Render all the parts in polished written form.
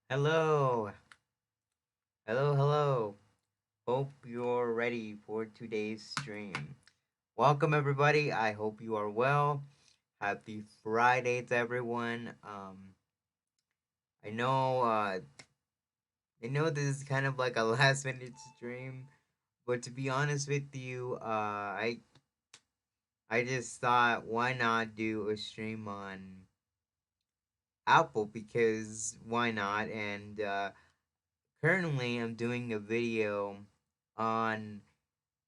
Hello, hello. Hope you're ready for today's stream. Welcome, everybody. I hope you are well. Happy Friday to everyone. I know, I know this is kind of like a last minute stream, but to be honest with you, I just thought, why not do a stream on Apple, because why not? And currently, I'm doing a video on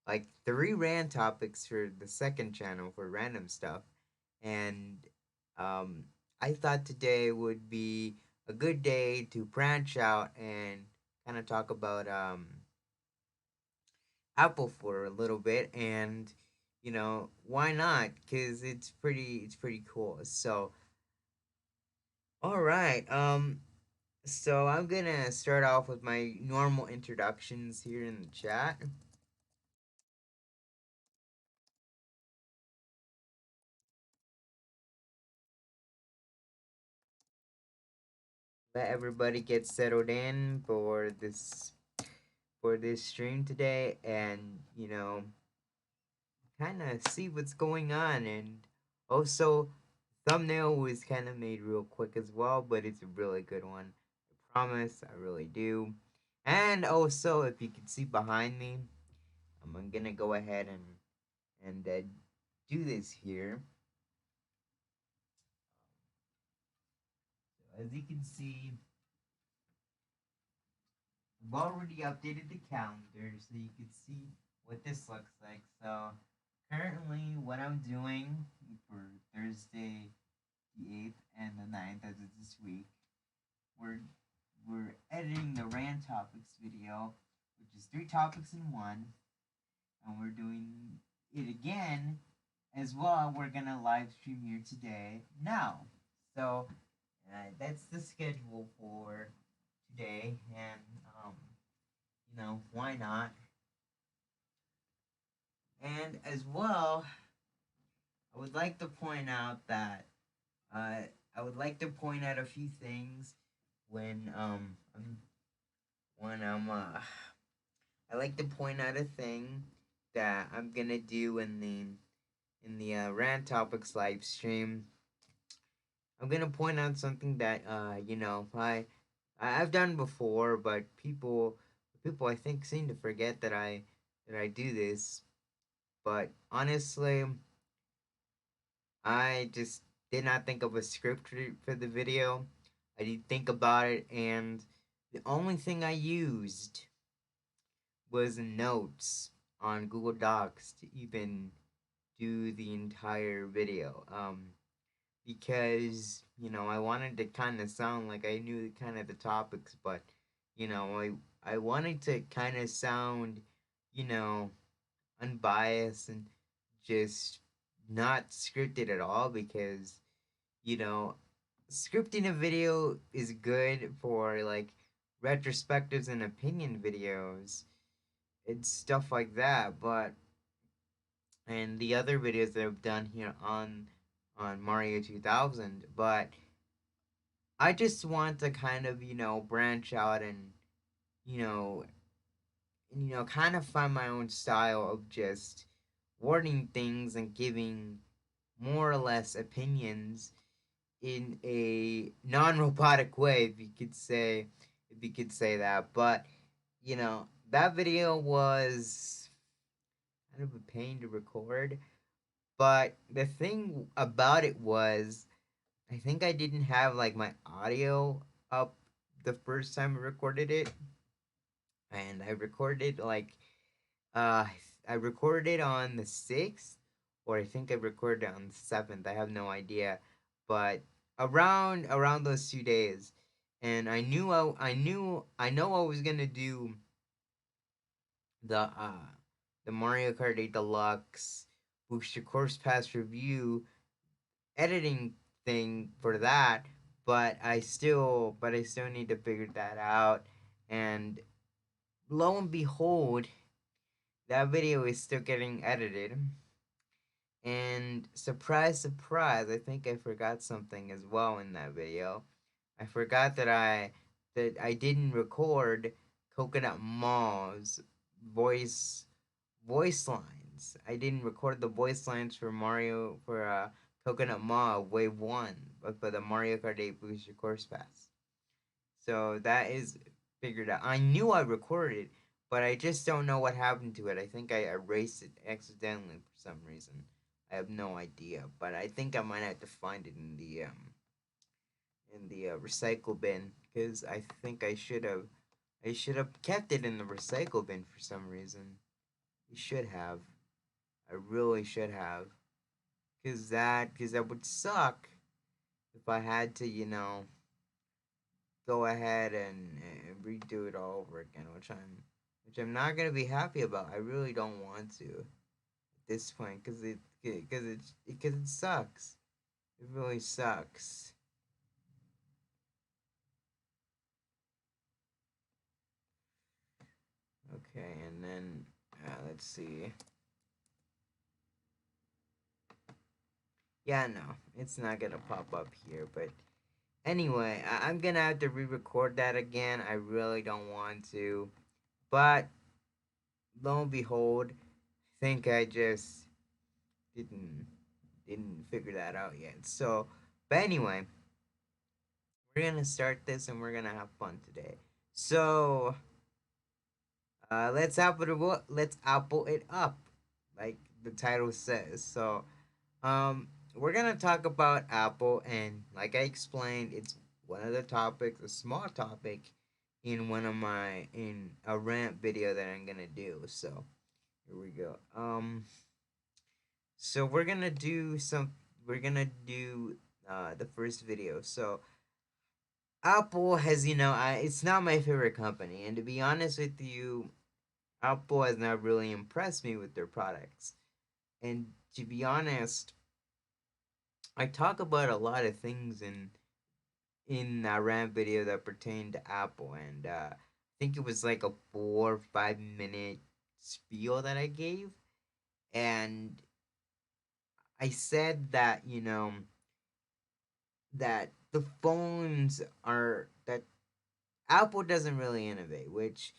like three rand topics for the second channel for random stuff. And um, I thought today would be a good day to branch out and kind of talk about Apple for a little bit. And why not? Because it's pretty cool. So all right. So I'm gonna start off with my normal introductions here in the chat. Let everybody get settled in for this stream today, and kind of see what's going on. And also, thumbnail was kind of made real quick as well, but it's a really good one. I promise, I really do. And also, if you can see behind me, I'm gonna go ahead and do this here. As you can see, I've already updated the calendar so you can see what this looks like. So currently, what I'm doing for Thursday the 8th and the 9th, as it's this week, we're we're editing the rand topics video, which is three topics in one, and we're doing it again as well. We're gonna live stream here today now. So that's the schedule for today, and why not? And as well, I would like to point out that I would like to point out a few things when when I like to point out a thing that I'm gonna do in the rant topics live stream. I'm gonna point out something that I've done before, but people I think seem to forget that I do this. But honestly, I just did not think of a script for the video. I did think about it, and the only thing I used was notes on Google Docs to even do the entire video. Because I wanted to kind of sound like I knew kind of the topics, but I wanted to kind of sound you know unbiased and just not scripted at all, because you know scripting a video is good for like retrospectives and opinion videos and stuff like that, but and the other videos that I've done here on Mario 2000, but I just want to kind of branch out and you know kind of find my own style of just wording things and giving more or less opinions in a non-robotic way, if you could say that. But that video was kind of a pain to record. But the thing about it was, I think I didn't have like my audio up the first time I recorded it, and I recorded uh I recorded it on the 6th, or I think I recorded it on the 7th. I have no idea, but around those 2 days, and I know I was gonna do the uh the Mario Kart 8 Deluxe Booster Course Pass review editing thing for that, but I still need to figure that out. And lo and behold, that video is still getting edited. And surprise, surprise, I think I forgot something as well in that video. I forgot that I didn't record Coconut Mall's voice voice lines. I didn't record the voice lines for Mario for Coconut Mall Wave One, but for the Mario Kart 8 Booster Course Pass. So that is figured out. I knew I recorded it, but I just don't know what happened to it. I think I erased it accidentally for some reason. I have no idea, but I think I might have to find it in the recycle bin because I think I should have kept it in the recycle bin for some reason. I should have. I really should have. Cause that would suck if I had to, go ahead and redo it all over again, which I'm not gonna be happy about. I really don't want to at this point, cause it sucks. It really sucks. Okay, and then let's see. Yeah, no, it's not gonna pop up here, but anyway, I'm gonna have to re-record that again. I really don't want to, but lo and behold, think I just didn't didn't figure that out yet. So, but anyway, we're gonna start this and we're gonna have fun today. So, let's apple it up, like the title says. So, we're gonna talk about Apple, and like I explained, it's one of the topics, a small topic, in in a rant video that I'm gonna do. So here we go. So we're gonna do the first video. So Apple has, it's not my favorite company, and to be honest with you, Apple has not really impressed me with their products. And to be honest, I talk about a lot of things in that rant video that pertain to Apple, and I think it was like a 4 or 5 minute spiel that I gave, and I said that that the phones are that Apple doesn't really innovate, which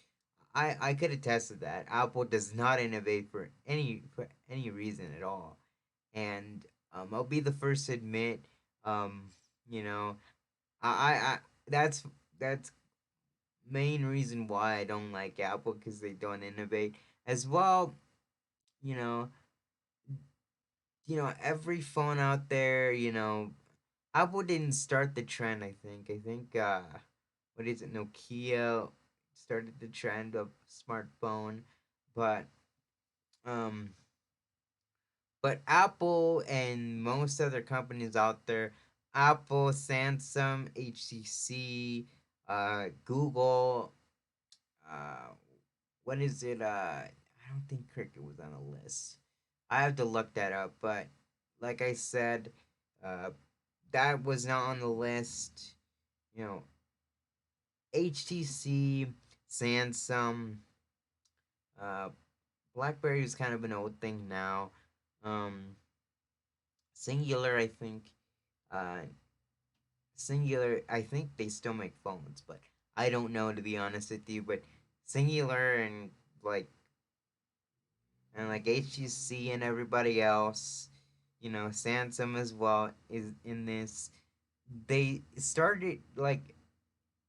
I could attest to that. Apple does not innovate for any reason at all, and I'll be the first to admit, you know, I that's main reason why I don't like Apple because they don't innovate as well. You know, every phone out there, Apple didn't start the trend. I think what is it? Nokia started the trend of smartphone, but um, but Apple and most other companies out there, Apple, Samsung, HTC, Google, uh, what is it? I don't think Cricket was on a list. I have to look that up, but like I said, uh, that was not on the list. You know, HTC, Samsung, uh, BlackBerry is kind of an old thing now. Um, Singular, I think. Uh, Singular, I think they still make phones, but I don't know to be honest with you. But Singular like and like HTC and everybody else, Samsung as well is in this. They started like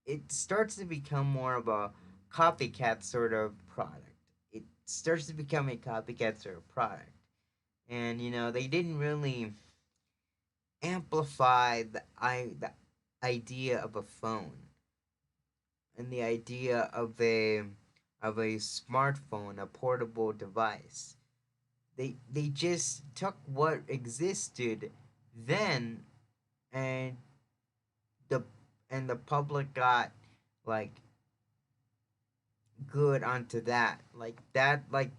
it starts to become more of a copycat sort of product. It starts to become a copycat sort of product, and they didn't really amplify the idea of a phone and the idea of a smartphone, a portable device. They just took what existed then, and the the public got like good onto that. Like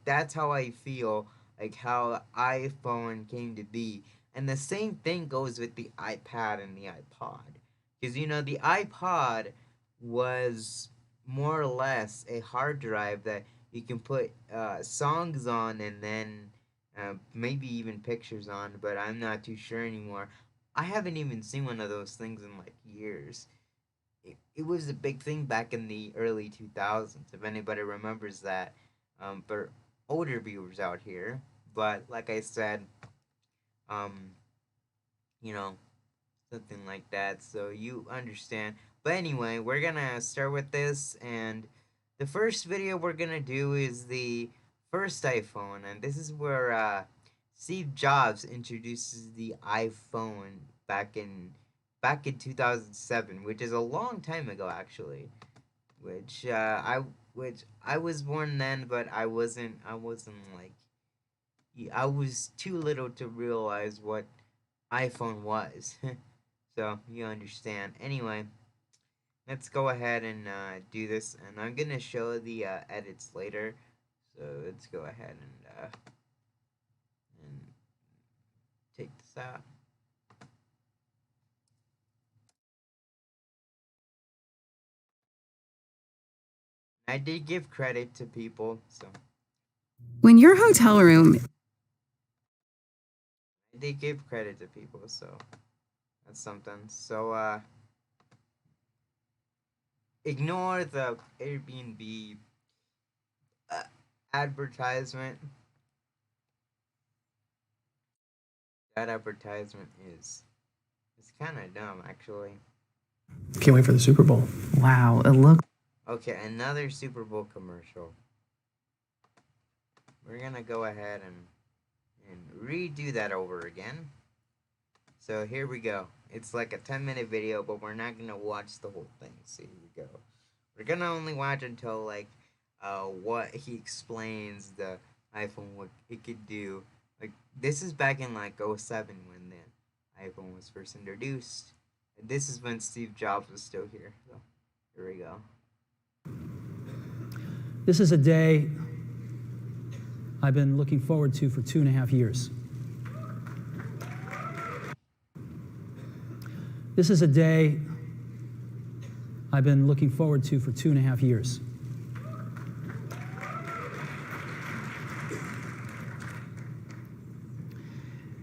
that's how I feel like how iPhone came to be. And the same thing goes with the iPad and the iPod. Cuz the iPod was more or less a hard drive that you can put songs on and then maybe even pictures on, but I'm not too sure anymore. I haven't even seen one of those things in like years. it was a big thing back in the early 2000s, if anybody remembers that, for older viewers out here. But like I said, um, you know, something like that, so you understand. But anyway, we're gonna start with this, and the first video we're gonna do is the first iPhone, and this is where Steve Jobs introduces the iPhone back in 2007, which is a long time ago actually. Which I was born then, but I wasn't like I was too little to realize what iPhone was. So you understand. Anyway, let's go ahead and do this, and I'm gonna show the edits later. So let's go ahead and take this out. I did give credit to people, so When your hotel room I did give credit to people, so that's something. So ignore the Airbnb uh, advertisement. That advertisement is it's kind of dumb, actually. Can't wait for the Super Bowl. Wow, it looks Okay, another Super Bowl commercial. We're gonna go ahead and redo that over again. So here we go. It's like a 10-minute video, but we're not gonna watch the whole thing. So here we go. We're gonna only watch until like what he explains the iPhone, what it could do. Like this is back in like '07 when the iPhone was first introduced. This is when Steve Jobs was still here. So here we go. This is a day I've been looking forward to for 2.5 years. This is a day I've been looking forward to for 2.5 years.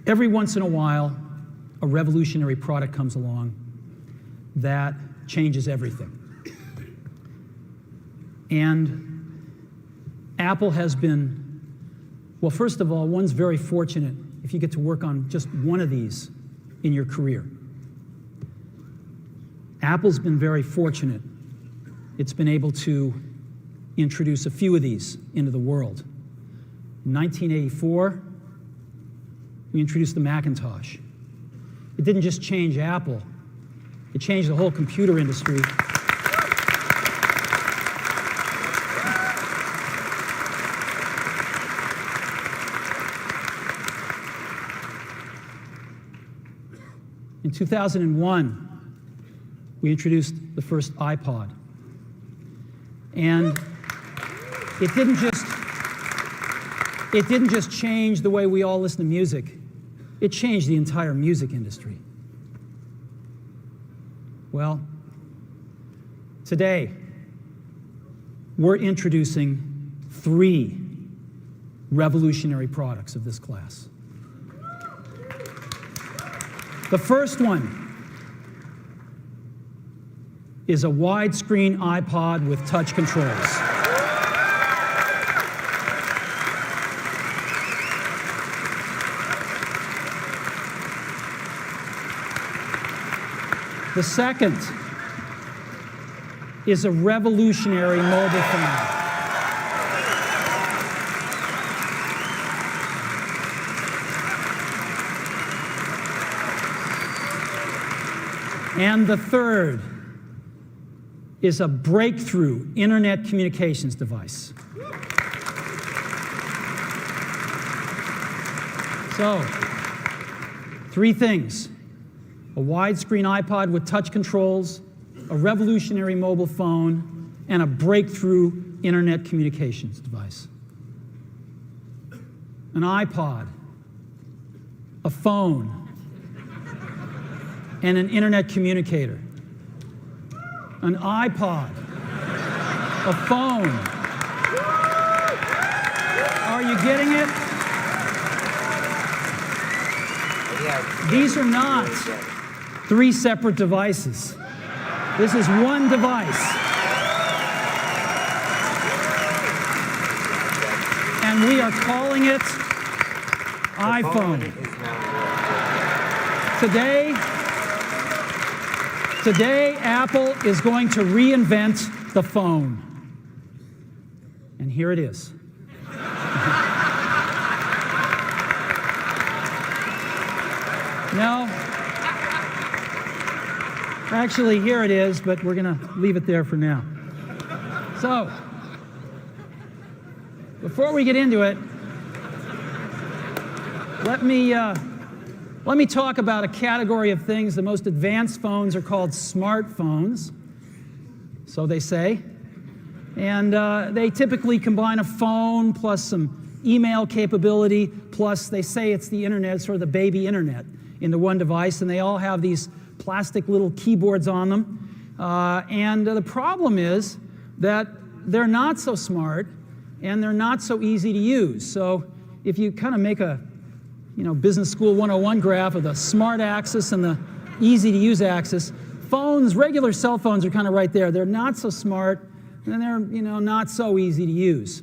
Every once in a while, a revolutionary product comes along that changes everything. And Apple has been, well, first of all, one's very fortunate if you get to work on just one of these in your career. Apple's been very fortunate. It's been able to introduce a few of these into the world. In 1984, we introduced the Macintosh. It didn't just change Apple, it changed the whole computer industry. In 2001, we introduced the first iPod. And it didn't just change the way we all listen to music, it changed the entire music industry. Well, today, we're introducing 3 revolutionary products of this class. The first one is a widescreen iPod with touch controls. The second is a revolutionary mobile phone. And the third is a breakthrough internet communications device. So, 3 things: a widescreen iPod with touch controls, a revolutionary mobile phone, and a breakthrough internet communications device. An iPod, a phone, and an internet communicator. An iPod, a phone. Are you getting it? Yeah. These are not 3 separate devices. This is one device. And we are calling it iPhone. Today, Apple is going to reinvent the phone. And here it is. No. Actually, here it is, but we're going to leave it there for now. So, before we get into it, let me talk about a category of things. The most advanced phones are called smartphones, so they say. And they typically combine a phone plus some email capability, plus they say it's the internet, sort of the baby internet, into one device, and they all have these plastic little keyboards on them. And the problem is that they're not so smart and they're not so easy to use. So if you kind of make a Business School 101 graph of the smart axis and the easy to use axis, phones, regular cell phones are kind of right there. They're not so smart and they're not so easy to use.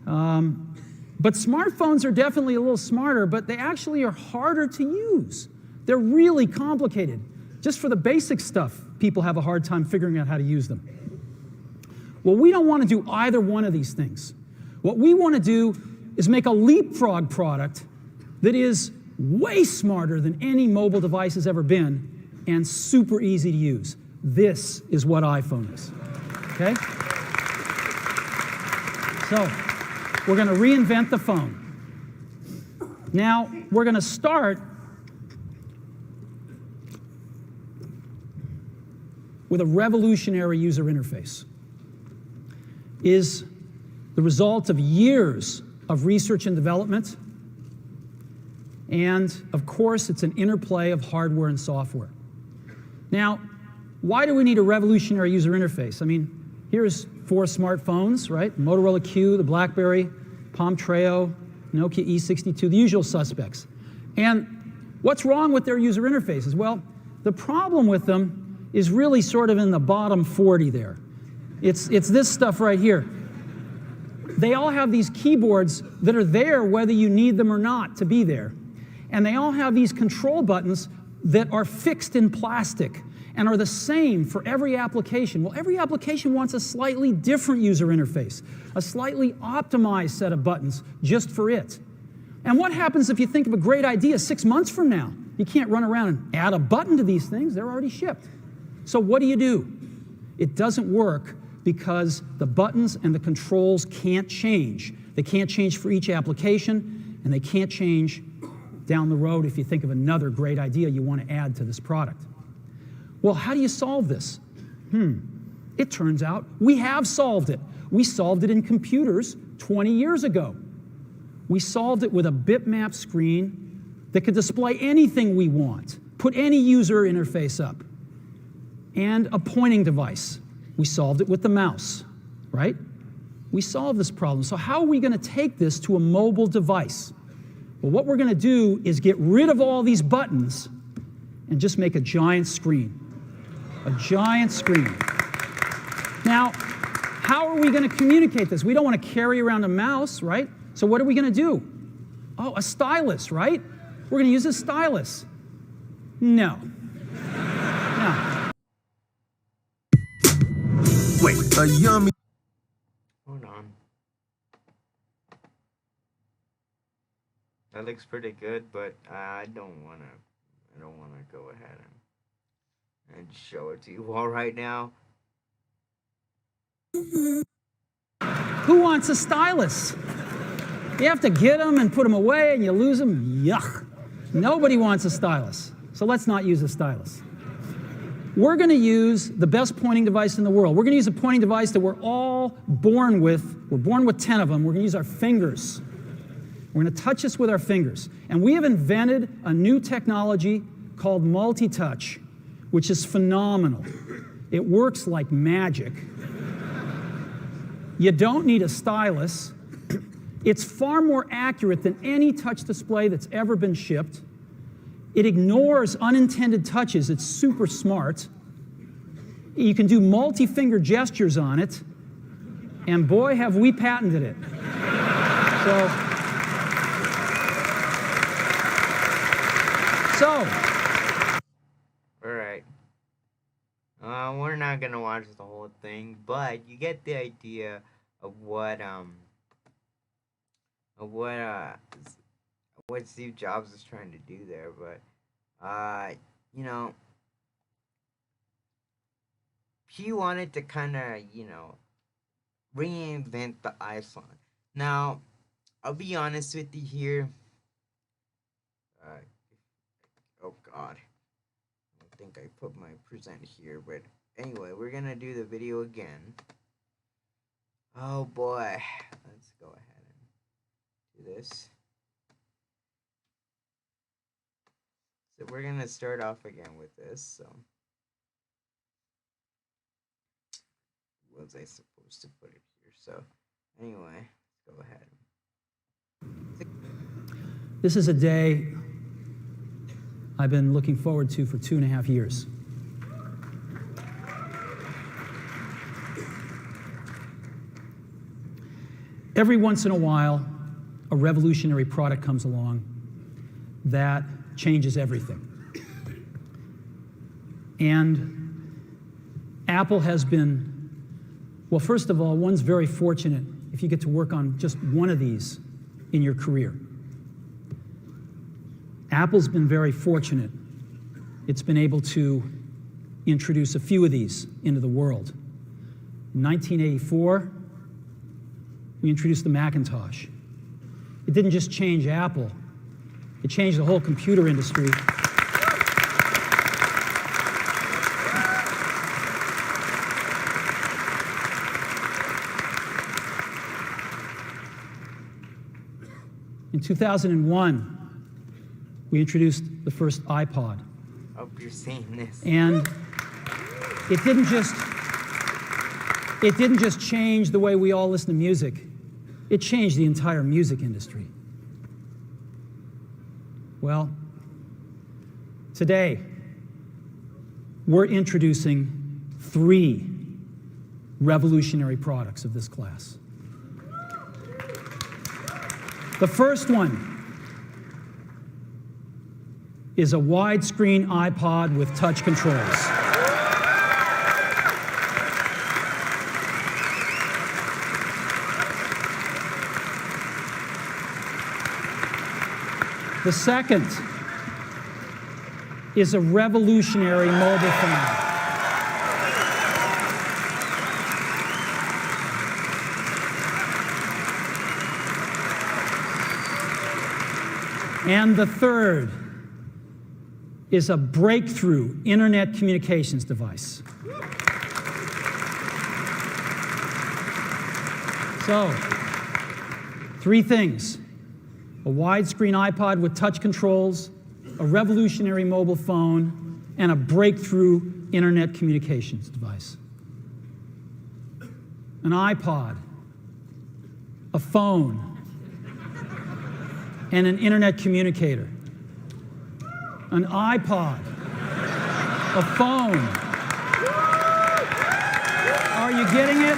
But smartphones are definitely a little smarter, but they actually are harder to use. They're really complicated. Just for the basic stuff, people have a hard time figuring out how to use them. Well, we don't want to do either one of these things. What we want to do is make a leapfrog product that is way smarter than any mobile device has ever been and super easy to use. This is what iPhone is, okay? So, we're going to reinvent the phone. Now, we're going to start with a revolutionary user interface. Is the result of years of research and development, and of course it's an interplay of hardware and software. Now, why do we need a revolutionary user interface? I mean, here's 4 smartphones, right? Motorola Q, the BlackBerry, Palm Treo, Nokia E62, the usual suspects. And what's wrong with their user interfaces? Well, the problem with them is really sort of in the bottom 40 there. It's this stuff right here. They all have these keyboards that are there whether you need them or not to be there. And they all have these control buttons that are fixed in plastic and are the same for every application. Well, every application wants a slightly different user interface, a slightly optimized set of buttons just for it. And what happens if you think of a great idea 6 months from now? You can't run around and add a button to these things. They're already shipped. So what do? It doesn't work because the buttons and the controls can't change. They can't change for each application, and they can't change down the road if you think of another great idea you want to add to this product. Well, how do you solve this? It turns out we have solved it. We solved it in computers 20 years ago. We solved it with a bitmap screen that could display anything we want, put any user interface up, and a pointing device. We solved it with the mouse, right? We solved this problem. So how are we going to take this to a mobile device? Well, what we're going to do is get rid of all these buttons and just make a giant screen. A giant screen. Now, how are we going to communicate this? We don't want to carry around a mouse, right? So what are we going to do? Oh, a stylus, right? We're going to use a stylus. No. No. Wait, a yummy. Hold on. That looks pretty good, but I don't wanna go ahead and show it to you all right now. Who wants a stylus? You have to get them and put them away and you lose them. Yuck. Nobody wants a stylus. So let's not use a stylus. We're going to use the best pointing device in the world. We're going to use a pointing device that we're all born with. We're born with 10 of them. We're going to use our fingers. We're going to touch this with our fingers. And we have invented a new technology called multi-touch, which is phenomenal. It works like magic. You don't need a stylus. It's far more accurate than any touch display that's ever been shipped. It ignores unintended touches. It's super smart. You can do multi-finger gestures on it, and boy, have we patented it. So, All right. We're not gonna watch the whole thing, but you get the idea of of what uh what Steve Jobs is trying to do there. But you know, he wanted to kind of reinvent the iPhone. Now, I'll be honest with you here. Uh, oh God, I think I put my present here, but anyway, we're gonna do the video again. Oh boy, let's go ahead and do this. So we're gonna start off again with this. So, was I supposed to put it here? So, anyway, let's go ahead. this is a day I've been looking forward to for 2.5 years. Every once in a while, a revolutionary product comes along that changes everything. And Apple has been, well, first of all, one's very fortunate if you get to work on just one of these in your career. Apple's been very fortunate. It's been able to introduce a few of these into the world. In 1984, we introduced the Macintosh. It didn't just change Apple, it changed the whole computer industry. In 2001, we introduced the first iPod. Hope you're seeing this. And it didn't just change the way we all listen to music. It changed the entire music industry. Well, today, we're introducing 3 revolutionary products of this class. The first one is a widescreen iPod with touch controls. The second is a revolutionary mobile phone. And the third is a breakthrough internet communications device. So, 3 things: a widescreen iPod with touch controls, a revolutionary mobile phone, and a breakthrough internet communications device. An iPod, a phone, and an internet communicator. An iPod, a phone. Are you getting it?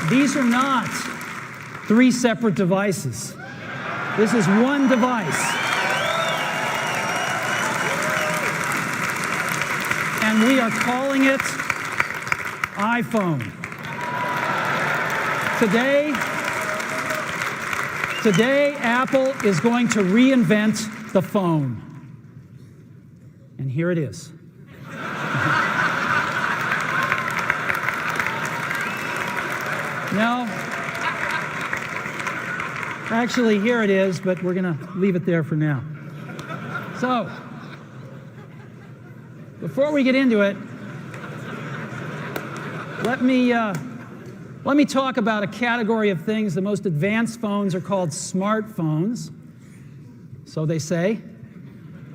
These are not 3 separate devices. This is one device. And we are calling it iPhone. Today, Apple is going to reinvent the phone. And here it is. No. Actually, here it is, but we're going to leave it there for now. So, before we get into it, let me talk about a category of things. The most advanced phones are called smartphones, so they say.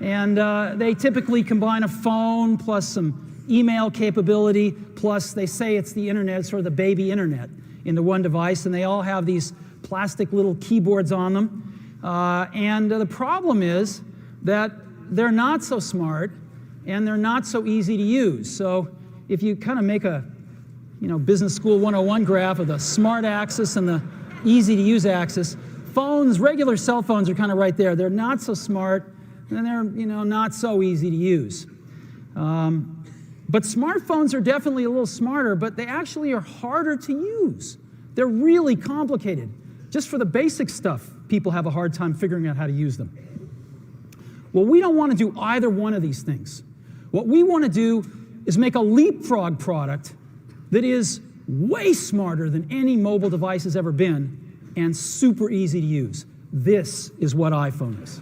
And they typically combine a phone plus some email capability, plus they say it's the internet, sort of the baby internet, into one device, and they all have these plastic little keyboards on them. And the problem is that they're not so smart and they're not so easy to use. So if you kind of make a Business School 101 graph of the smart axis and the easy to use axis, phones, regular cell phones are kind of right there. They're not so smart, and they're not so easy to use. But smartphones are definitely a little smarter, but they actually are harder to use. They're really complicated. Just for the basic stuff, people have a hard time figuring out how to use them. Well, we don't want to do either one of these things. What we want to do is make a leapfrog product that is way smarter than any mobile device has ever been and super easy to use. This is what iPhone is.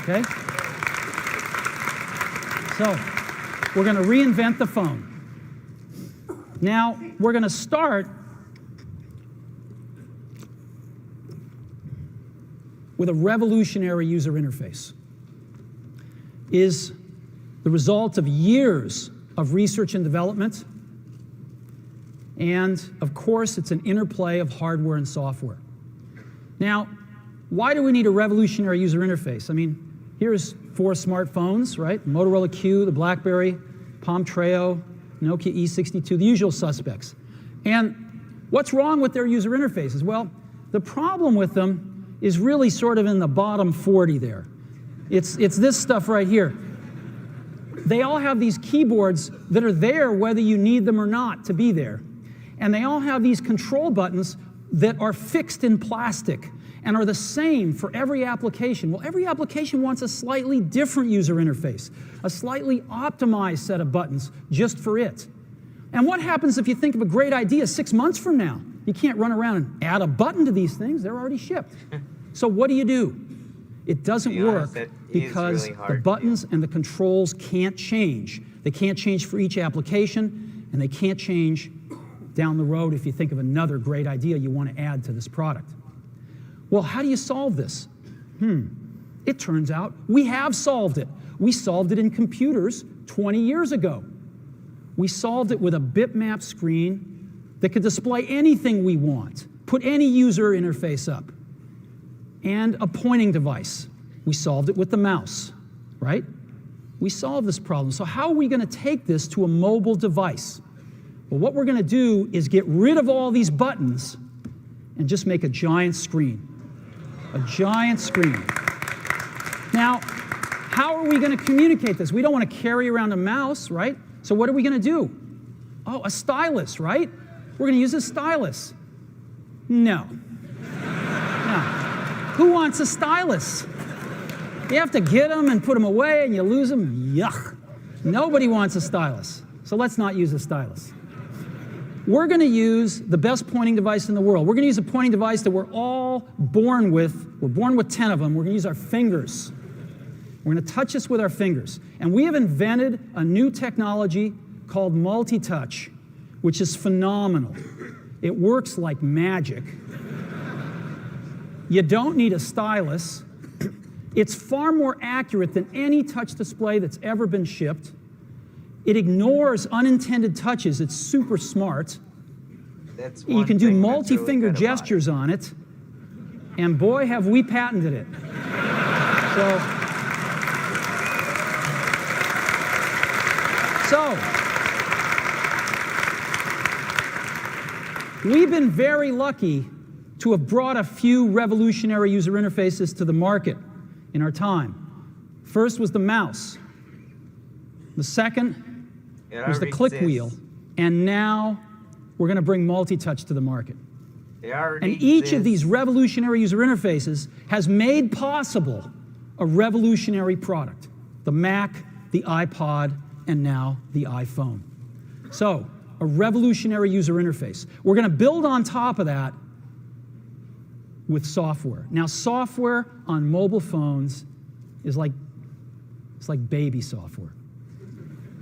Okay? So, we're going to reinvent the phone. Now, we're going to start with a revolutionary user interface. Is the result of years of research and development, and of course, it's an interplay of hardware and software. Now, why do we need a revolutionary user interface? I mean, here's 4 smartphones, right? Motorola Q, the BlackBerry, Palm Treo, Nokia E62, the usual suspects. And what's wrong with their user interfaces? Well, the problem with them is really sort of in the bottom 40 there. It's this stuff right here. They all have these keyboards that are there whether you need them or not to be there. And they all have these control buttons that are fixed in plastic and are the same for every application. Well, every application wants a slightly different user interface, a slightly optimized set of buttons just for it. And what happens if you think of a great idea 6 months from now? You can't run around and add a button to these things. They're already shipped. So what do? It doesn't work because the buttons and the controls can't change. They can't change for each application, and they can't change down the road if you think of another great idea you want to add to this product. Well, how do you solve this? It turns out we have solved it. We solved it in computers 20 years ago. We solved it with a bitmap screen that could display anything we want, put any user interface up, and a pointing device. We solved it with the mouse, right? We solved this problem. So how are we going to take this to a mobile device? Well, what we're going to do is get rid of all these buttons and just make a giant screen. A giant screen. Now, how are we going to communicate this? We don't want to carry around a mouse, right? So what are we going to do? Oh, a stylus, right? We're going to use a stylus. No. No. Who wants a stylus? You have to get them and put them away and you lose them. Yuck. Nobody wants a stylus. So let's not use a stylus. We're going to use the best pointing device in the world. We're going to use a pointing device that we're all born with. We're born with 10 of them. We're going to use our fingers. We're going to touch this with our fingers. And we have invented a new technology called multi-touch, which is phenomenal. It works like magic. You don't need a stylus. It's far more accurate than any touch display that's ever been shipped. It ignores unintended touches. It's super smart. You can do multi-finger gestures on it. And boy, have we patented it. So, we've been very lucky to have brought a few revolutionary user interfaces to the market in our time. First was the mouse. The second was the click wheel. And now we're going to bring multi-touch to the market. And each of these revolutionary user interfaces has made possible a revolutionary product. The Mac, the iPod, and now the iPhone. So, a revolutionary user interface. We're going to build on top of that with software. Now, software on mobile phones is like baby software.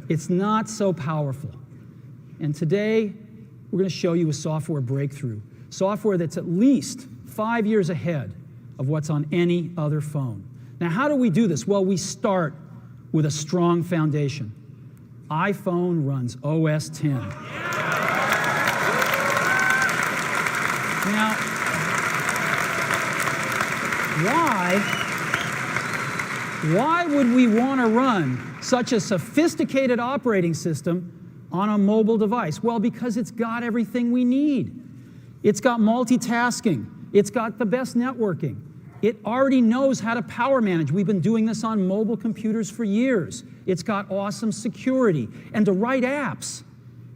It's not so powerful. And today, we're going to show you a software breakthrough. Software that's at least 5 years ahead of what's on any other phone. Now, how do we do this? Well, we start with a strong foundation. iPhone runs OS 10. Now, Why would we want to run such a sophisticated operating system on a mobile device? Well, because it's got everything we need. It's got multitasking. It's got the best networking. It already knows how to power manage. We've been doing this on mobile computers for years. It's got awesome security. And to write apps,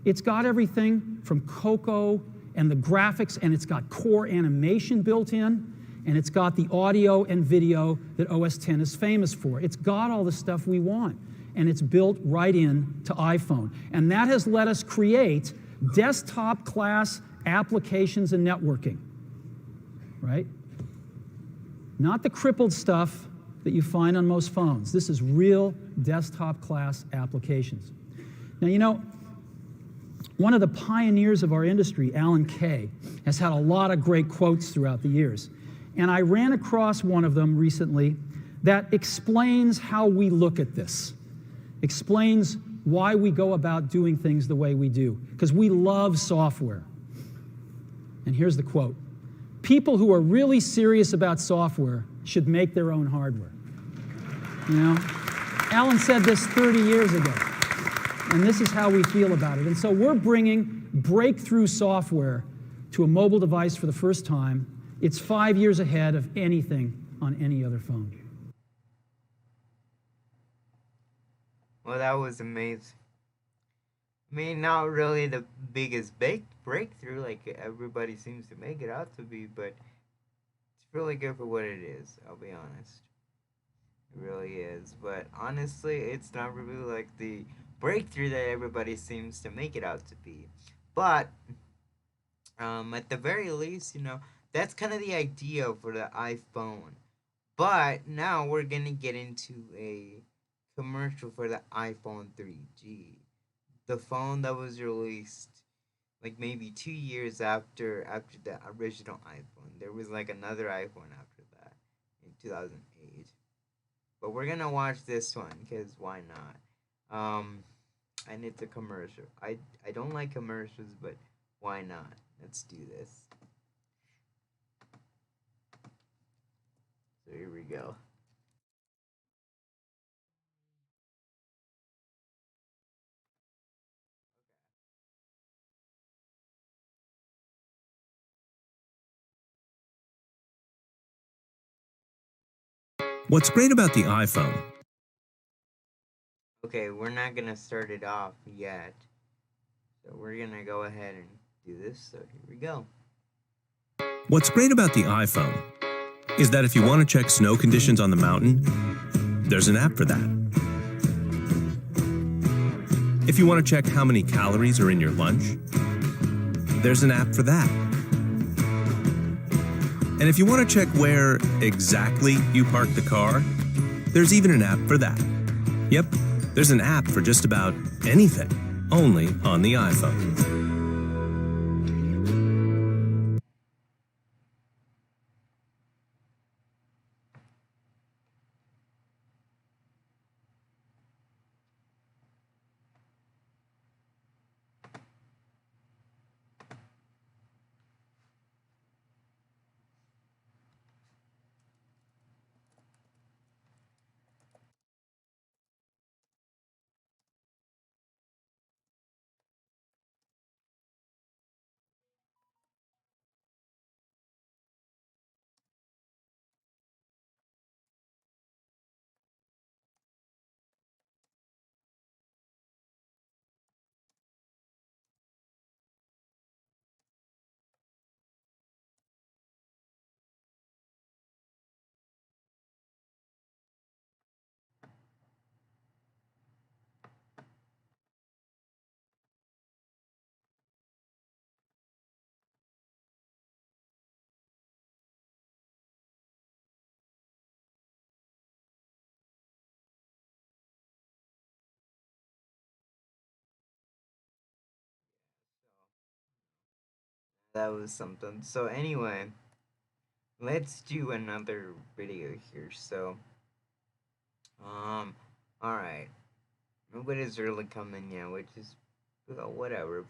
it's got everything from Cocoa and the graphics, and it's got core animation built in, and it's got the audio and video that OS X is famous for. It's got all the stuff we want, and it's built right in to iPhone. And that has let us create desktop-class applications and networking, right? Not the crippled stuff that you find on most phones. This is real desktop-class applications. Now, you know, one of the pioneers of our industry, Alan Kay, has had a lot of great quotes throughout the years. And I ran across one of them recently that explains how we look at this, explains why we go about doing things the way we do, because we love software. And here's the quote: "People who are really serious about software should make their own hardware." You know, Alan said this 30 years ago, and this is how we feel about it. And so we're bringing breakthrough software to a mobile device for the first time. It's 5 years ahead of anything on any other phone. Well, that was amazing. I mean, not really the biggest breakthrough like everybody seems to make it out to be, but it's really good for what it is, I'll be honest. It really is. But honestly, it's not really like the breakthrough that everybody seems to make it out to be. But at the very least, you know, that's kind of the idea for the iPhone. But now we're gonna get into a commercial for the iPhone 3G, the phone that was released like maybe 2 years after the original iPhone. There was like another iPhone after that in 2008. But we're gonna watch this one because why not? And it's a commercial. I don't like commercials, but why not? Let's do this. So here we go. What's great about the iPhone? Okay, we're not gonna start it off yet. So we're gonna go ahead and do this. So here we go. What's great about the iPhone is that if you want to check snow conditions on the mountain, there's an app for that. If you want to check how many calories are in your lunch, there's an app for that. And if you want to check where exactly you parked the car, there's even an app for that. Yep, there's an app for just about anything, only on the iPhone. That was something. So anyway, let's do another video here. So, all right. Nobody's really coming yet, which is well, whatever.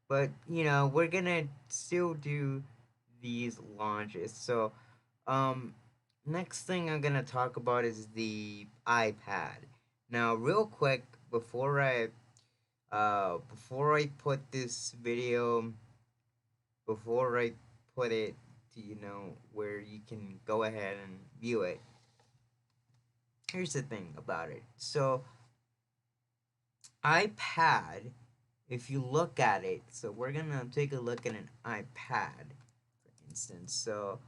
But you know, we're gonna still do these launches. So, um, next thing I'm gonna talk about is the iPad. Now, real quick, before I put this video, before I put it to where you can go ahead and view it. Here's the thing about it. So iPad, if you look at it, so we're gonna take a look at an iPad, for instance. So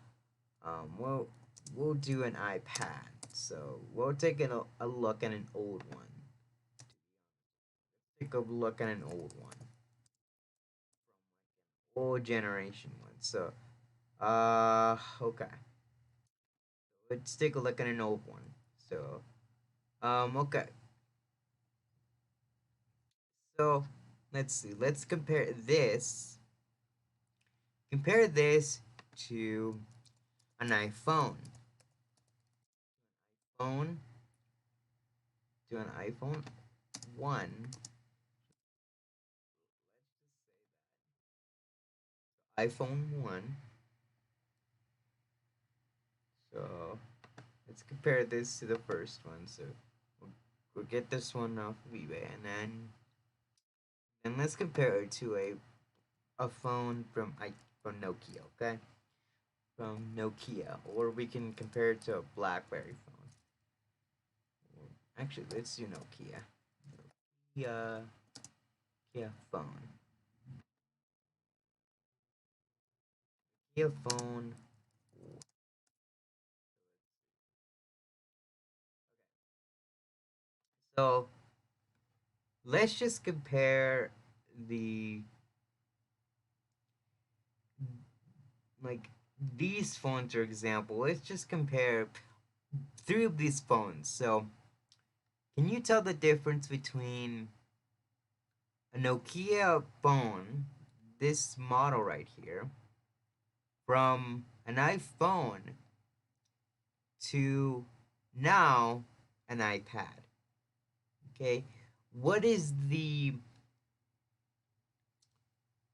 we'll do an iPad. So we'll take a look at an old one. Take a look at an old one, old generation one. So okay, let's take a look at an old one. So okay, so let's see. Let's compare this to an phone to an iPhone 1, iPhone 1. So let's compare this to the first one. So we'll get this one off of eBay, and then let's compare it to a phone from Nokia, okay? From Nokia, or we can compare it to a BlackBerry phone. Actually, let's do Nokia. Nokia, Nokia phone. Nokia phone. So let's just compare the like these phones, for example. Let's just compare three of these phones. So can you tell the difference between a Nokia phone, this model right here, from an iPhone to now an iPad? Okay, what is the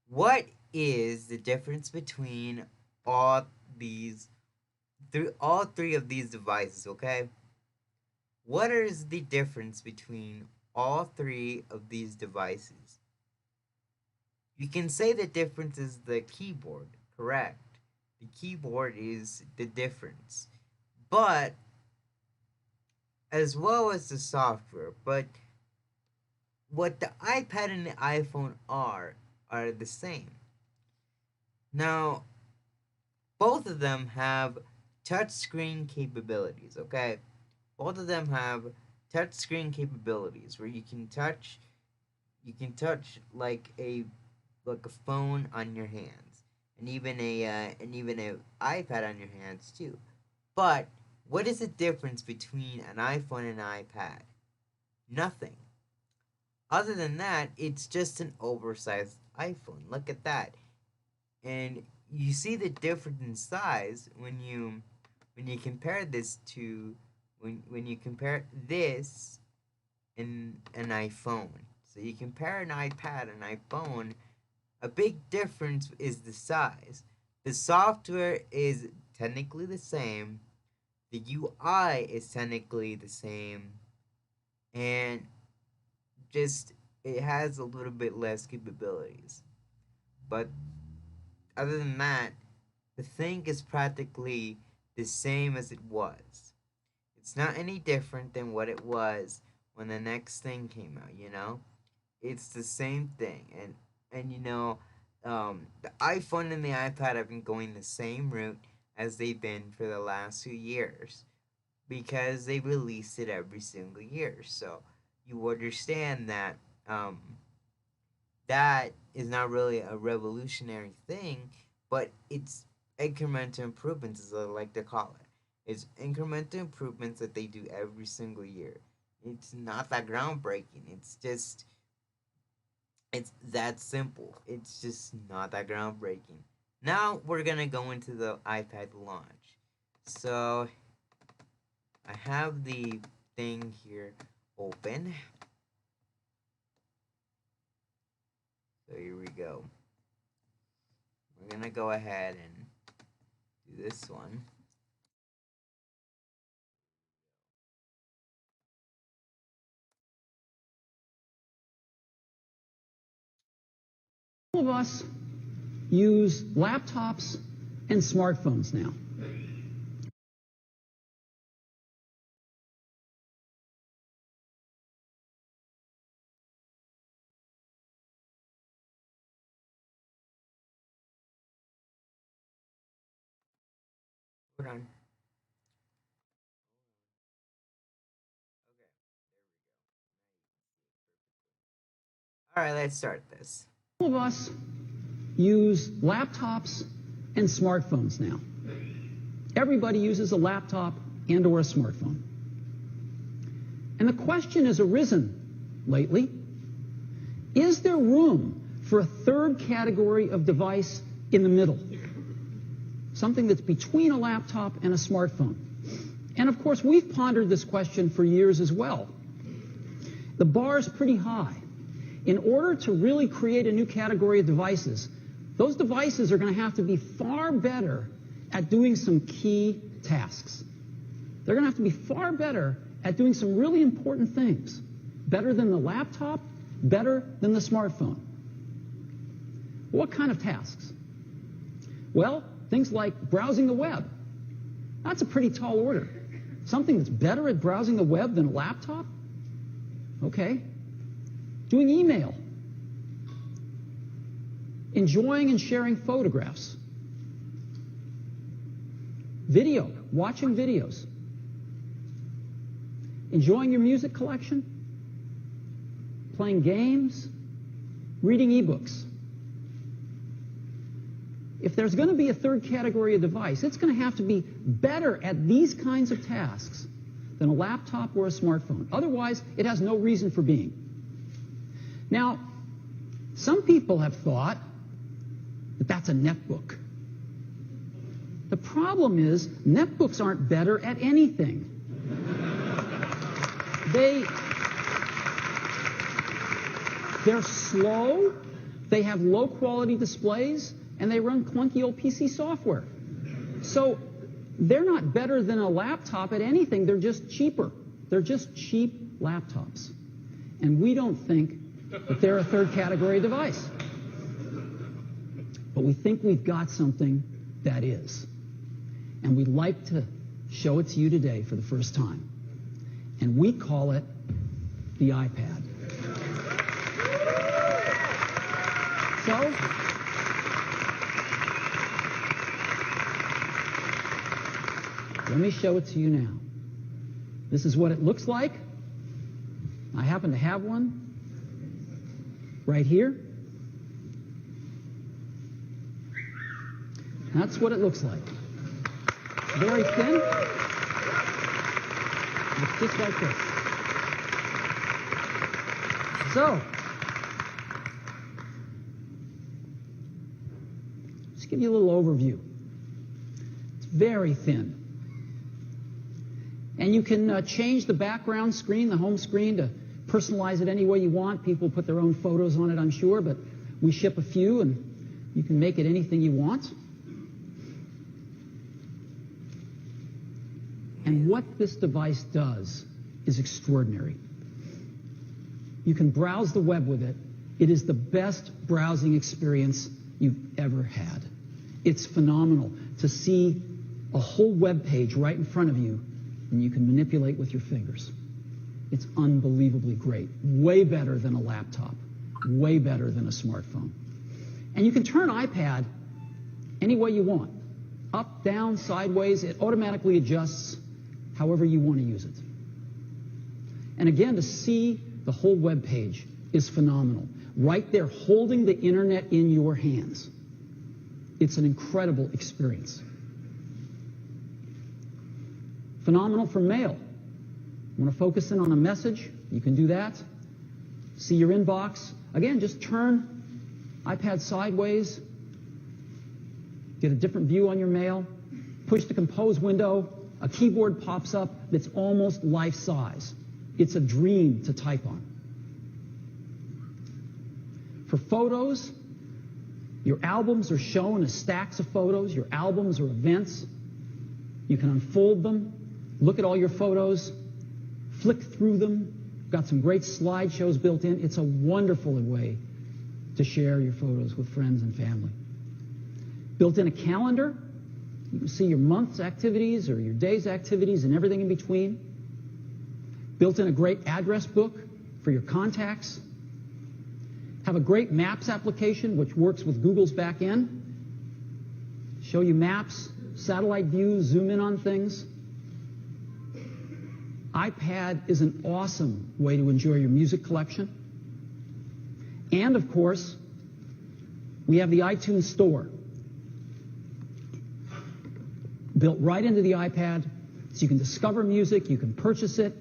what is the difference between all these all three of these devices? Okay, what is the difference between all three of these devices? You can say the difference is the keyboard, correct? The keyboard is the difference, but as well as the software. But what the iPad and the iPhone are the same. Now, both of them have touchscreen capabilities, okay? Both of them have touchscreen capabilities where you can touch like a phone on your hands, and even a iPad on your hands too. But what is the difference between an iPhone and an iPad? Nothing. Other than that, it's just an oversized iPhone. Look at that. And you see the difference in size when you compare this to when you compare this in an iPhone. So you compare an iPad and iPhone, a big difference is the size. The software is technically the same, the UI is technically the same, and just it has a little bit less capabilities. But other than that, the thing is practically the same as it was. It's not any different than what it was when the next thing came out. It's the same thing. And the iPhone and the iPad have been going the same route as they've been for the last 2 years because they released it every single year. So you understand that um, that is not really a revolutionary thing, but it's incremental improvements, as I like to call it. It's incremental improvements that they do every single year. It's not that groundbreaking. It's that simple. It's just not that groundbreaking. Now we're gonna go into the iPad launch. So I have the thing here open. So here we go. We're gonna go ahead and do this one. All of us use laptops and smartphones now. Hold on. All right, let's start this. All of us use laptops and smartphones now. Everybody uses a laptop and or a smartphone. And the question has arisen lately, is there room for a third category of device in the middle? Something that's between a laptop and a smartphone. And of course, we've pondered this question for years as well. The bar is pretty high. In order to really create a new category of devices, those devices are going to have to be far better at doing some key tasks. They're going to have to be far better at doing some really important things. Better than the laptop, better than the smartphone. What kind of tasks? Well, things like browsing the web. That's a pretty tall order. Something that's better at browsing the web than a laptop? Okay. Doing email. Enjoying and sharing photographs. Video, watching videos. Enjoying your music collection. Playing games. Reading ebooks. If there's going to be a third category of device, it's going to have to be better at these kinds of tasks than a laptop or a smartphone. Otherwise, it has no reason for being. Now, some people have thought that that's a netbook. The problem is, netbooks aren't better at anything. They're slow, they have low quality displays, and they run clunky old PC software. So they're not better than a laptop at anything, they're just cheaper. They're just cheap laptops. And we don't think that they're a third category device. But we think we've got something that is. And we'd like to show it to you today for the first time. And we call it the iPad. So, let me show it to you now. This is what it looks like. I happen to have one right here. That's what it looks like. Very thin. It's just like this. So, just give you a little overview. It's very thin. And you can change the background screen, the home screen, to personalize it any way you want. People put their own photos on it, I'm sure, but we ship a few, and you can make it anything you want. And what this device does is extraordinary. You can browse the web with it. It is the best browsing experience you've ever had. It's phenomenal to see a whole web page right in front of you, and you can manipulate with your fingers. It's unbelievably great. Way better than a laptop. Way better than a smartphone. And you can turn iPad any way you want. Up, down, sideways. It automatically adjusts however you want to use it. And again, to see the whole web page is phenomenal. Right there, holding the internet in your hands. It's an incredible experience. Phenomenal for mail. Want to focus in on a message? You can do that. See your inbox. Again, just turn iPad sideways. Get a different view on your mail. Push the compose window. A keyboard pops up that's almost life-size. It's a dream to type on. For photos, your albums are shown as stacks of photos. Your albums are events. You can unfold them, look at all your photos, flick through them. Got some great slideshows built in. It's a wonderful way to share your photos with friends and family. Built in a calendar, you can see your month's activities or your day's activities and everything in between. Built in a great address book for your contacts. Have a great Maps application which works with Google's back end. Show you maps, satellite views, zoom in on things. iPad is an awesome way to enjoy your music collection. And of course, we have the iTunes Store, built right into the iPad, so you can discover music, you can purchase it,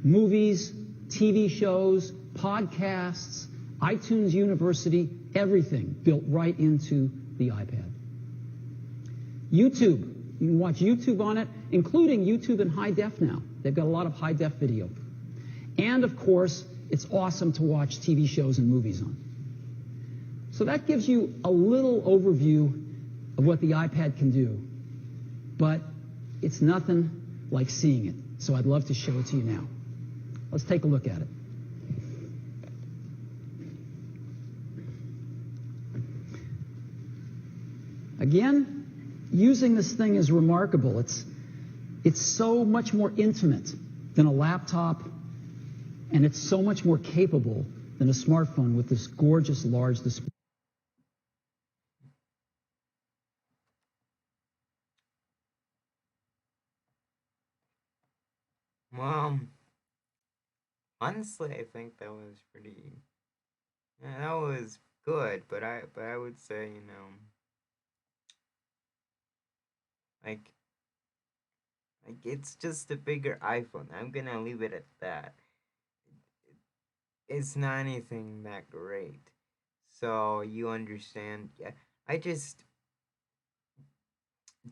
movies, TV shows, podcasts, iTunes University, everything built right into the iPad. YouTube, you can watch YouTube on it, including YouTube in high def now. They've got a lot of high def video. And of course, it's awesome to watch TV shows and movies on. So that gives you a little overview of what the iPad can do. But it's nothing like seeing it. So I'd love to show it to you now. Let's take a look at it. Again, using this thing is remarkable. It's so much more intimate than a laptop, and it's so much more capable than a smartphone with this gorgeous large display. Well, honestly, I think that was pretty. Yeah, that was good, but I would say, like it's just a bigger iPhone. I'm gonna leave it at that. It's not anything that great. So you understand? Yeah, I just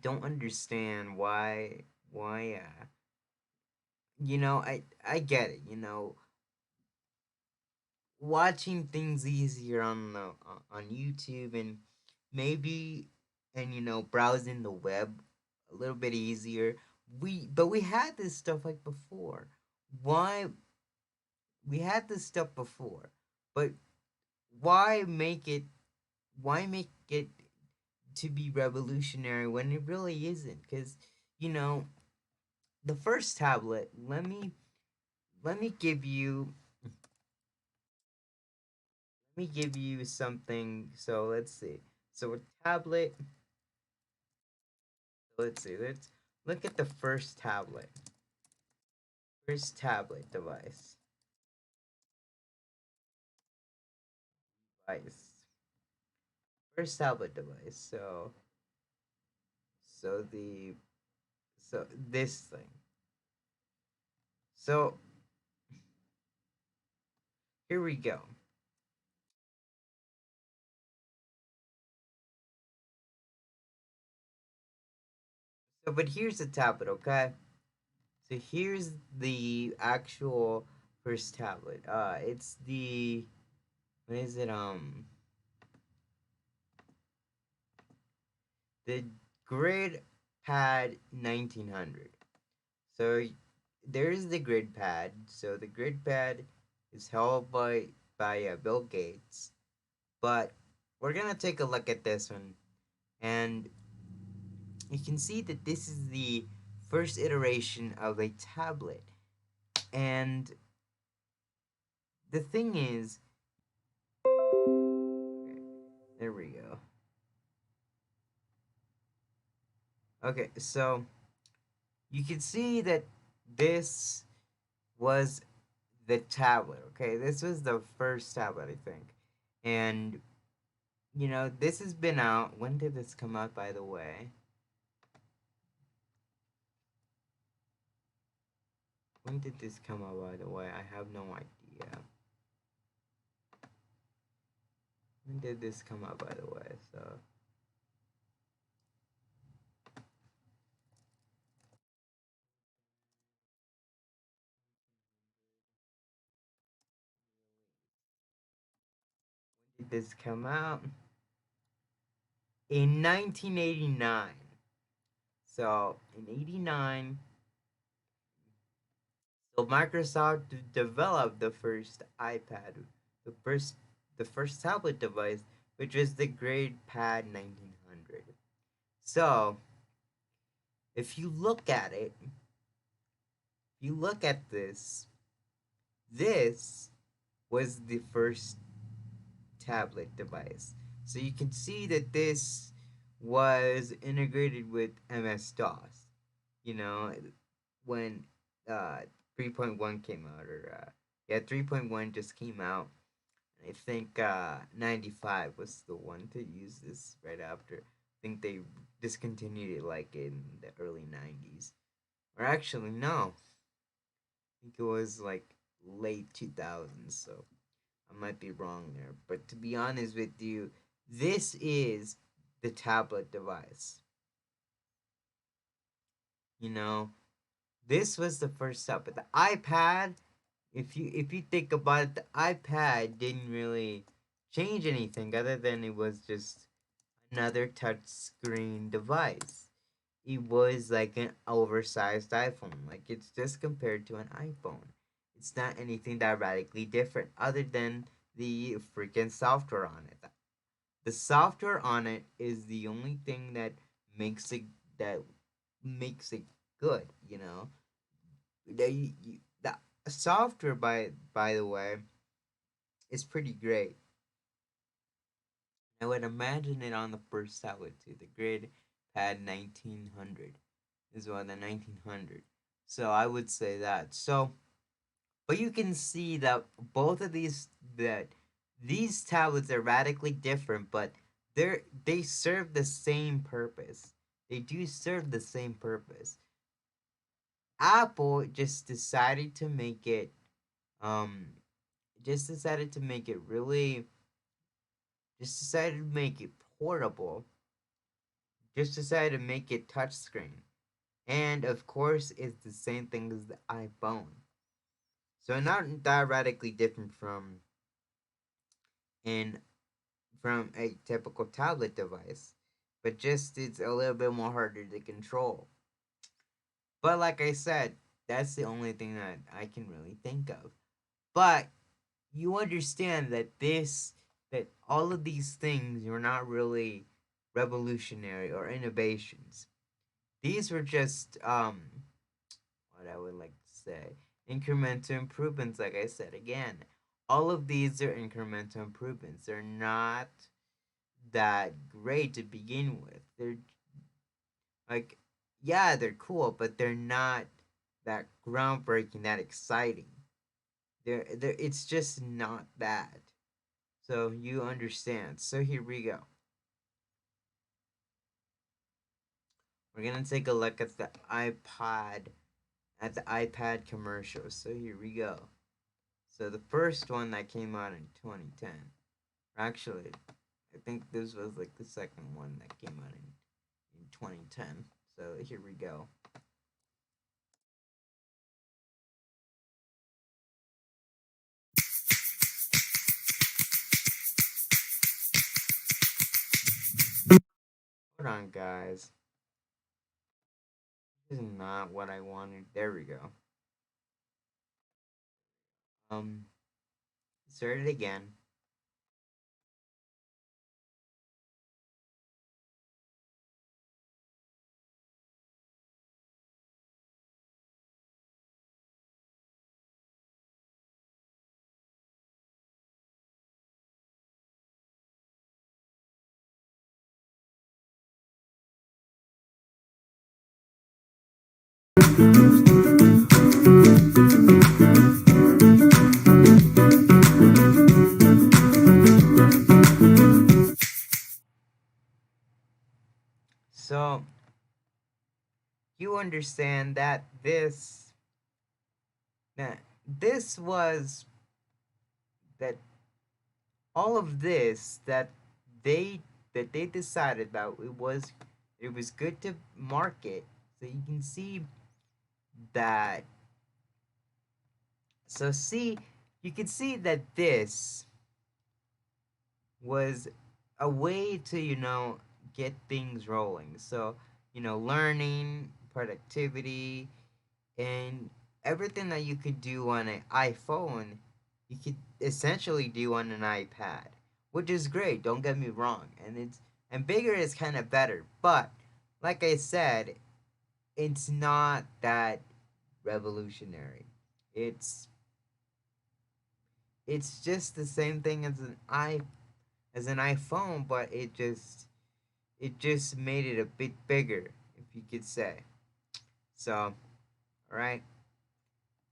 don't understand why I get it. Watching things easier on the on YouTube and maybe and browsing the web a little bit easier. We had this stuff like before. Why we had this stuff before, but why make it why make it to be revolutionary when it really isn't? Because you know the first tablet. Let me give you something. So let's see. So a tablet. Let's see. Let's look at the first tablet. First tablet device. Device. First tablet device. So the so this thing. So here we go. So but here's the tablet, okay? So here's the actual first tablet. It's the what is it? The Grid Pad 1900. So there's the Grid Pad. So the Grid Pad is held by Bill Gates, but we're gonna take a look at this one, and you can see that this is the first iteration of a tablet, and the thing is, okay, there we go. Okay, so you can see that this was the tablet. Okay, this was the first tablet, I think, and this has been out. When did this come out, by the way? When did this come out, by the way? I have no idea. When did this come out, by the way? So did this come out? In 1989. So in 89, so Microsoft developed the first iPad, the first the first tablet device, which was the GradePad 1900. So, if you look at it, if you look at this was the first tablet device. So you can see that this was integrated with MS DOS. You know, when uh 3.1 came out, or yeah, 3.1 just came out. I think 95 was the one to use this right after. I think they discontinued it like in the early 90s. Or actually, no. I think it was like late 2000s, so I might be wrong there. But to be honest with you, this is the tablet device. You know, this was the first step. But the iPad, if you think about it, the iPad didn't really change anything other than it was just another touchscreen device. It was like an oversized iPhone. Like it's just compared to an iPhone. It's not anything that radically different other than the freaking software on it. The software on it is the only thing makes it that makes it good, you know. The software by the way is pretty great. I would imagine it on the first tablet too. The Grid Pad 1900 is one, the 1900. So I would say that. So, but you can see that both of these tablets are radically different, but they serve the same purpose. They do serve the same purpose. Apple um just decided to make it really just decided to make it portable, just decided to make it touchscreen. And of course, it's the same thing as the iPhone. So not that radically different in from a typical tablet device, but just it's a little bit more harder to control. But like I said, that's the only thing that I can really think of. But you understand that all of these things were not really revolutionary or innovations. These were just what I would like to say incremental improvements. Like I said again, all of these are incremental improvements. They're not that great to begin with. They're like, yeah, they're cool, but they're not that groundbreaking, that exciting. It's just not that. So you understand. So here we go. We're gonna take a look at the iPad commercials. So here we go. So the first one that came out in 2010. Actually, I think this was like the second one that came out in 2010. So here we go. Hold on, guys. This is not what I wanted. There we go. Start it again. So you understand that this was that all of this they they decided that it was good to market. So you can see that so see you can see that this was a way to get things rolling. So learning, productivity, and everything that you could do on an iPhone you could essentially do on an iPad, which is great. Don't get me wrong, and bigger is kind of better. But like I said, it's not that revolutionary. It's it's just the same thing as an iPhone, but it just made it a bit bigger, if you could say. So, all right.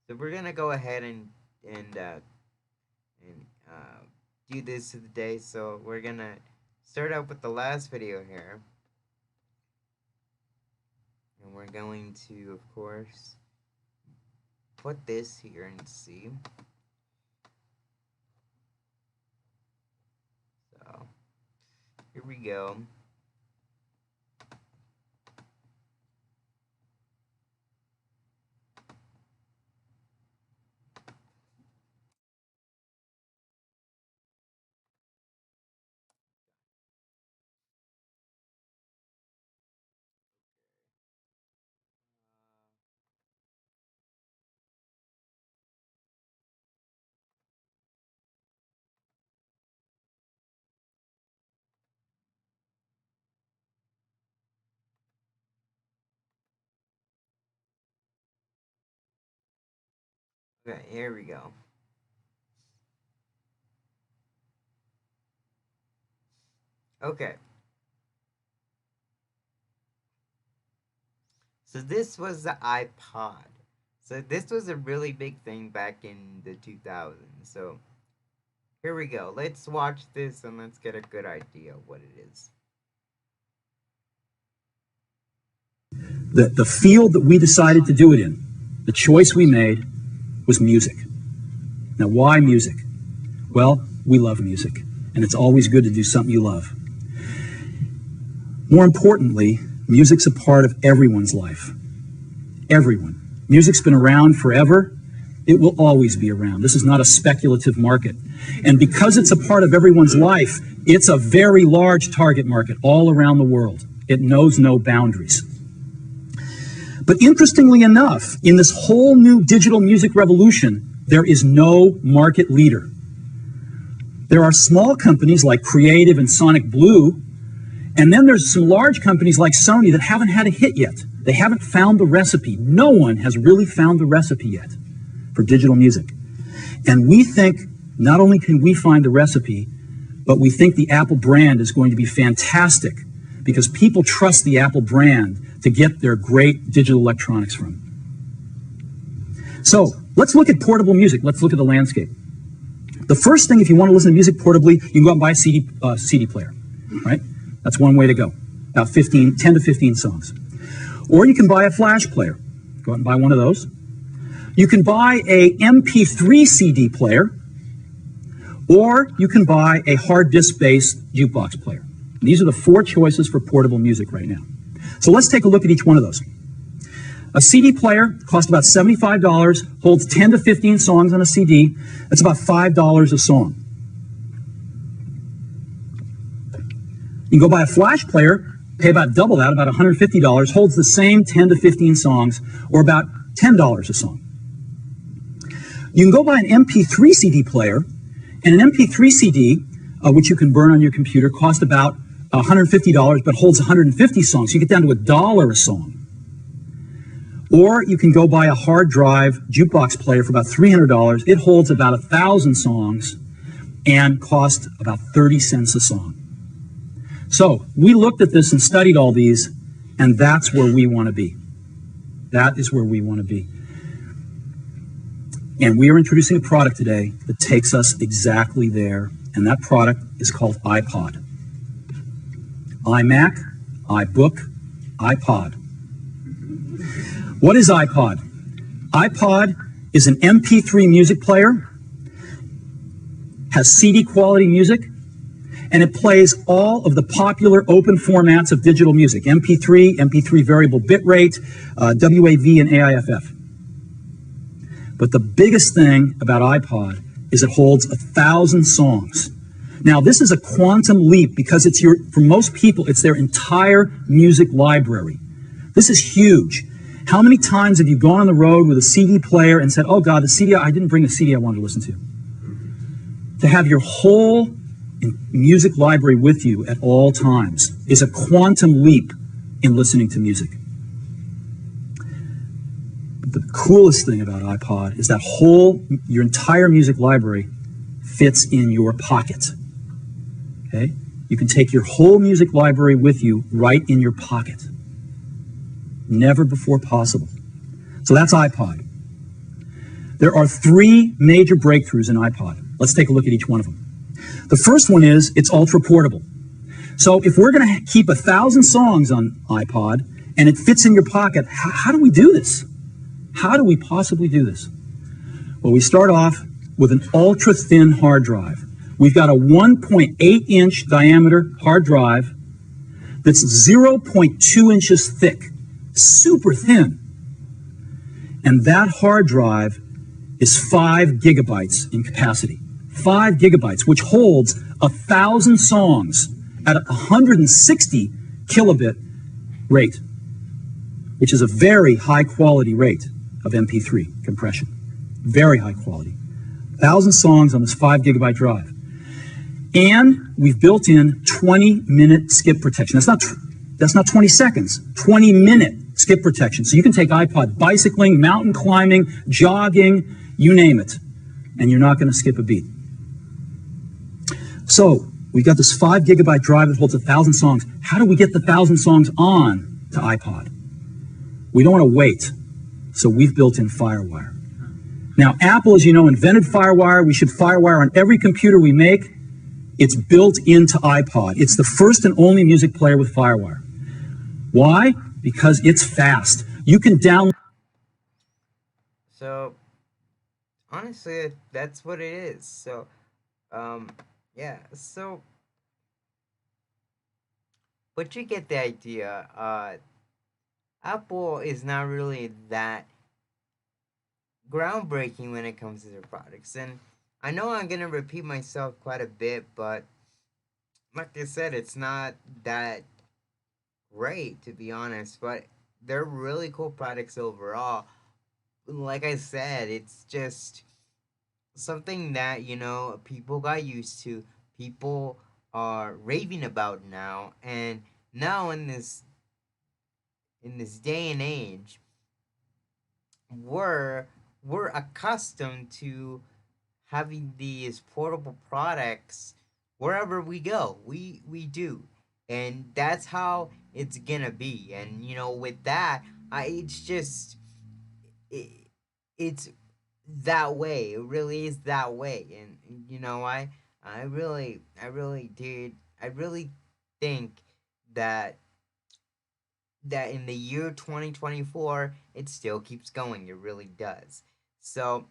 So we're gonna go ahead and do this today. So we're gonna start out with the last video here, and we're going to, of course, put this here and see. So here we go. Okay, here we go. Okay. So this was the iPod. So this was a really big thing back in the 2000s. So here we go. Let's watch this and let's get a good idea of what it is. The field that we decided to do it in, the choice we made was music. Now, why music? Well, we love music, and it's always good to do something you love. More importantly, music's a part of everyone's life. Everyone. Music's been around forever. It will always be around. This is not a speculative market. And because it's a part of everyone's life, it's a very large target market all around the world. It knows no boundaries. But interestingly enough, in this whole new digital music revolution, there is no market leader. There are small companies like Creative and Sonic Blue, and then there's some large companies like Sony that haven't had a hit yet. They haven't found the recipe. No one has really found the recipe yet for digital music. And we think not only can we find the recipe, but we think the Apple brand is going to be fantastic because people trust the Apple brand to get their great digital electronics from. So let's look at portable music. Let's look at the landscape. The first thing, if you want to listen to music portably, you can go out and buy a CD player, right? That's one way to go. About 10 to 15 songs. Or you can buy a flash player. Go out and buy one of those. You can buy a MP3 CD player, or you can buy a hard disk-based jukebox player. And these are the four choices for portable music right now. So let's take a look at each one of those. A CD player costs about $75, holds 10 to 15 songs on a CD. That's about $5 a song. You can go buy a flash player, pay about double that, about $150, holds the same 10 to 15 songs, or about $10 a song. You can go buy an MP3 CD player, and an MP3 CD, which you can burn on your computer, costs about $150, but holds 150 songs. So you get down to $1 a song. Or you can go buy a hard drive jukebox player for about $300. It holds about 1,000 songs and costs about 30 cents a song. So we looked at this and studied all these, and that's where we want to be. That is where we want to be. And we are introducing a product today that takes us exactly there, and that product is called iPod. iMac, iBook, iPod. What is iPod? iPod is an MP3 music player, has CD quality music, and it plays all of the popular open formats of digital music, MP3, MP3 variable bitrate, WAV, and AIFF. But the biggest thing about iPod is it holds 1,000 songs. Now, this is a quantum leap because for most people, it's their entire music library. This is huge. How many times have you gone on the road with a CD player and said, oh God, I didn't bring a CD I wanted to listen to? To have your whole music library with you at all times is a quantum leap in listening to music. The coolest thing about iPod is that your entire music library fits in your pocket. Okay? You can take your whole music library with you right in your pocket. Never before possible. So that's iPod. There are 3 major breakthroughs in iPod. Let's take a look at each one of them. The first one is it's ultra portable. So if we're going to keep 1,000 songs on iPod and it fits in your pocket, how do we do this? How do we possibly do this? Well, we start off with an ultra thin hard drive. We've got a 1.8 inch diameter hard drive that's 0.2 inches thick, super thin. And that hard drive is 5 gigabytes in capacity. 5 gigabytes, which holds 1,000 songs at 160 kilobit rate, which is a very high quality rate of MP3 compression. Very high quality. 1,000 songs on this 5 gigabyte drive. And we've built in 20-minute skip protection. That's not 20 seconds, 20-minute skip protection. So you can take iPod bicycling, mountain climbing, jogging, you name it, and you're not going to skip a beat. So we've got this 5 gigabyte drive that holds 1,000 songs. How do we get the 1,000 songs on to iPod? We don't want to wait, so we've built in FireWire. Now, Apple, as you know, invented FireWire. We should FireWire on every computer we make. It's built into iPod. It's the first and only music player with FireWire. Why? Because it's fast. You can download. So, honestly, that's what it is. So, yeah. So, but you get the idea. Apple is not really that groundbreaking when it comes to their products. And I know I'm going to repeat myself quite a bit, but like I said, it's not that great, to be honest, but they're really cool products overall. Like I said, it's just something that, people got used to, people are raving about now, and now in this day and age, we're accustomed to having these portable products wherever we go. We do, and that's how it's gonna be. And with that, it's just it's that way. It really is that way. And I really think that in the year 2024, it still keeps going. It really does. So,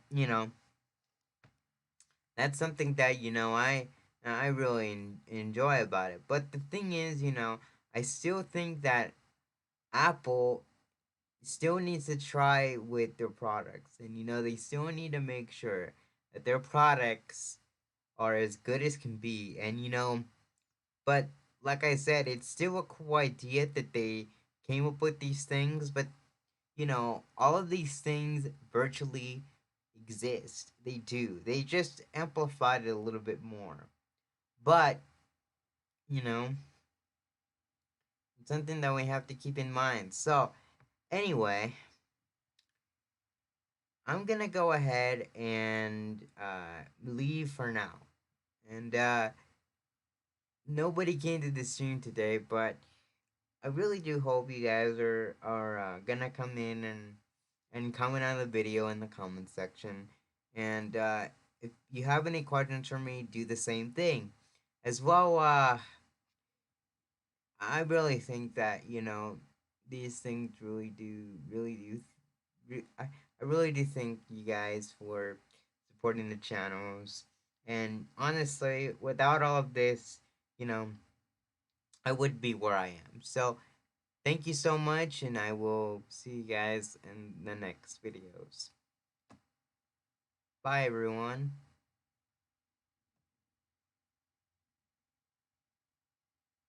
that's something that, I really enjoy about it. But the thing is, I still think that Apple still needs to try with their products. And, they still need to make sure that their products are as good as can be. And, but like I said, it's still a cool idea that they came up with these things. But, all of these things virtually exist. They do. They just amplified it a little bit more. But, you know, it's something that we have to keep in mind. So, anyway, I'm gonna go ahead and leave for now. And nobody came to the stream today, but I really do hope you guys are gonna come in and comment on the video in the comment section. And if you have any questions for me, do the same thing. As well, I really think that, these things I really do thank you guys for supporting the channels. And honestly, without all of this, you know, I would be where I am. So, thank you so much, and I will see you guys in the next videos. Bye, everyone.